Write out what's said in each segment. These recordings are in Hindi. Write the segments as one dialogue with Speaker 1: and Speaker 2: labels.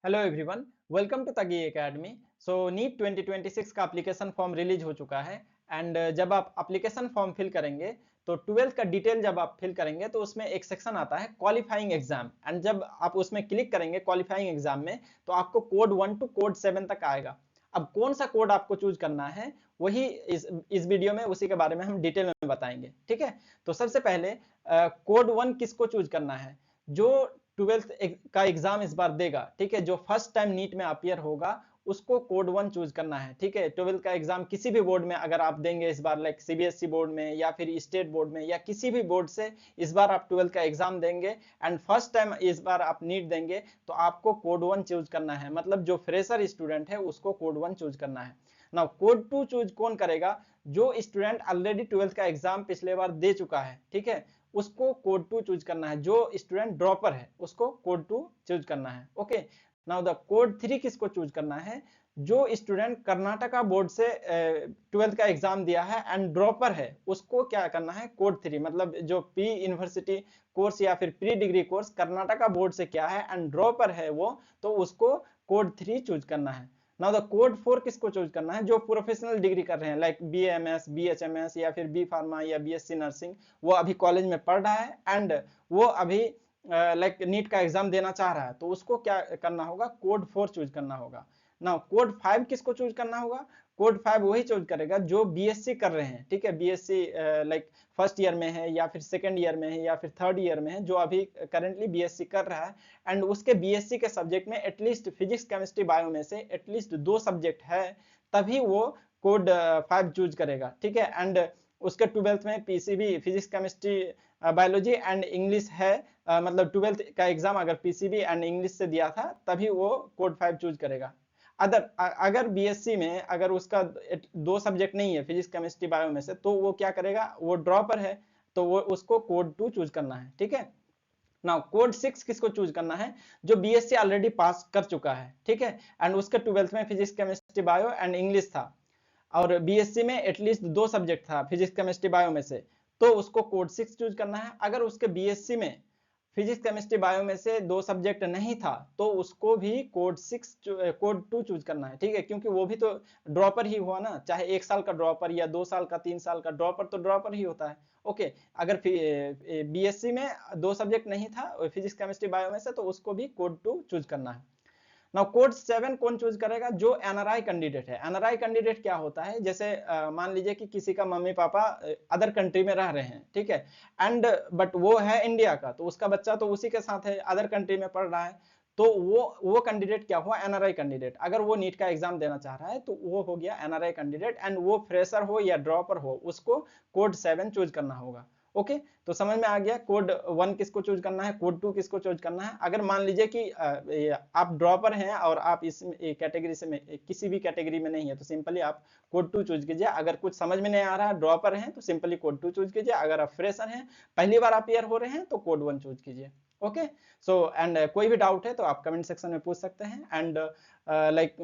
Speaker 1: हेलो एवरीवन, वेलकम टू तगी एकेडमी। सो नीट 2026 का एप्लीकेशन फॉर्म रिलीज हो चुका है। एंड जब आप एप्लीकेशन फॉर्म फिल करेंगे तो 12th का डिटेल जब आप फिल करेंगे तो उसमें एक सेक्शन आता है क्वालिफाइंग एग्जाम। एंड जब आप उसमें क्लिक करेंगे क्वालिफाइंग एग्जाम में तो आपको कोड 1 टू कोड 7 तक आएगा। अब कौन सा कोड आपको चूज करना है वही इस वीडियो में उसी के बारे में हम डिटेल में बताएंगे। ठीक है, तो सबसे पहले कोड 1 किसको चूज करना है? जो 12th का एग्जाम इस बार देगा, ठीक है, जो फर्स्ट टाइम नीट में अपियर होगा उसको कोड 1 चूज करना है। ठीक है, 12th का एग्जाम किसी भी बोर्ड में अगर आप देंगे इस बार, लाइक सीबीएसई बोर्ड में या फिर स्टेट बोर्ड में या किसी भी बोर्ड से इस बार आप 12th का एग्जाम देंगे एंड फर्स्ट टाइम इस बार आप नीट देंगे तो आपको कोड 1 चूज करना है। मतलब जो फ्रेशर स्टूडेंट है उसको कोड 1 चूज करना है। नाउ कोड 2 चूज कौन करेगा? जो स्टूडेंट ऑलरेडी 12th का एग्जाम पिछले बार दे चुका है, ठीक है, उसको कोड 2 चूज करना है। जो स्टूडेंट ड्रॉपर है उसको कोड 2 चूज करना है। ओके, नाउ द कोड 3 किसको चूज करना है? जो स्टूडेंट कर्नाटका बोर्ड से 12th का एग्जाम दिया है एंड ड्रॉपर है उसको क्या करना है? कोड 3, मतलब जो पी यूनिवर्सिटी कोर्स या फिर pre degree course Karnataka board से किया है एंड ड्रॉपर है वो, तो उसको कोड 3 चूज करना है। नाउ द कोड 4 किसको चूज करना है? जो प्रोफेशनल डिग्री कर रहे हैं, लाइक बीएमएस, बीएचएमएस या फिर बी फार्मा या बीएससी नर्सिंग, वो अभी कॉलेज में पढ़ रहा है एंड वो अभी लाइक नीट का एग्जाम देना चाह रहा है, तो उसको क्या करना होगा? कोड 4 चूज करना होगा। नाउ कोड 5 किसको चूज करना होगा? कोड 5 वही चूज करेगा जो बीएससी कर रहे हैं। ठीक है, बीएससी लाइक फर्स्ट ईयर में है या फिर सेकंड ईयर में है या फिर थर्ड ईयर में है, जो अभी करेंटली बीएससी कर रहा है एंड उसके बीएससी के सब्जेक्ट में एटलीस्ट फिजिक्स केमिस्ट्री बायो में से एटलीस्ट 2 सब्जेक्ट है, तभी वो कोड 5 चूज करेगा। ठीक है, एंड उसके 12th में PCB physics chemistry biology and English है, मतलब 12th का एग्जाम अगर पीसीबी एंड इंग्लिश से दिया था तभी वो कोड 5 चूज करेगा। अगर बीएससी में अगर उसका 2 सब्जेक्ट नहीं है फिजिक्स केमिस्ट्री बायो में से, तो वो क्या करेगा? वो ड्रॉपर है तो वो उसको कोड 2 चूज करना है। ठीक है, नाउ कोड 6 किसको चूज करना है? जो बीएससी ऑलरेडी पास कर चुका है, ठीक है, एंड उसके 12th में physics chemistry bio and English था और बीएससी में एटलीस्ट 2 सब्जेक्ट था फिजिक्स केमिस्ट्री बायो में से, तो उसको कोड 6 चूज करना है। अगर उसके बीएससी में फिजिक्स केमिस्ट्री बायो में से 2 सब्जेक्ट नहीं था तो उसको भी कोड 2 चूज करना है। ठीक है, क्योंकि वो भी तो ड्रॉपर ही हुआ ना, चाहे 1 साल का ड्रॉपर या 2 साल का 3 साल का ड्रॉपर, तो ड्रॉपर ही होता है। ओके, अगर बीएससी में 2 सब्जेक्ट नहीं था फिजिक्स केमिस्ट्री बायो में से, तो उसको भी कोड 2 चूज करना है। नाउ कोड 7 कौन चूज करेगा? जो एनआरआई कैंडिडेट है। एनआरआई कैंडिडेट क्या होता है? जैसे मान लीजिए कि किसी का मम्मी पापा अदर कंट्री में रह रहे हैं, ठीक है, एंड बट वो है इंडिया का, तो उसका बच्चा तो उसी के साथ है, अदर कंट्री में पढ़ रहा है, तो वो कैंडिडेट क्या हुआ? NRI candidate. अगर वो नीट का एग्जाम देना चाह रहा है तो वो हो गया एनआरआई कैंडिडेट एंड वो फ्रेशर हो या ड्रॉपर हो उसको कोड 7 चूज करना होगा। ओके, तो समझ में आ गया कोड 1 किसको चूज करना है, कोड 2 किसको चूज करना है। अगर मान लीजिए कि आप ड्रॉपर हैं और आप इस कैटेगरी से किसी भी कैटेगरी में नहीं है, तो सिंपली आप कोड 2 चूज कीजिए। अगर कुछ समझ में नहीं आ रहा, ड्रॉपर हैं, तो सिंपली कोड 2 चूज कीजिए। अगर आप फ्रेशर हैं, पहली बार आप ईयर हो रहे हैं, तो कोड 1 चूज कीजिए। ओके, सो एंड कोई भी डाउट है तो आप कमेंट सेक्शन में पूछ सकते हैं। एंड लाइक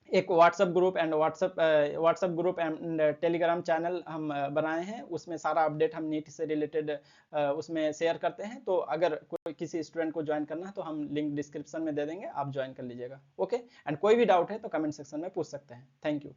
Speaker 1: एक WhatsApp group and Telegram channel हम बनाए हैं, उसमें सारा अपडेट हम नीट से रिलेटेड उसमें शेयर करते हैं। तो अगर कोई किसी स्टूडेंट को ज्वाइन करना है तो हम लिंक डिस्क्रिप्शन में दे देंगे, आप ज्वाइन कर लीजिएगा। ओके, एंड कोई भी डाउट है तो कमेंट सेक्शन में पूछ सकते हैं। Thank you.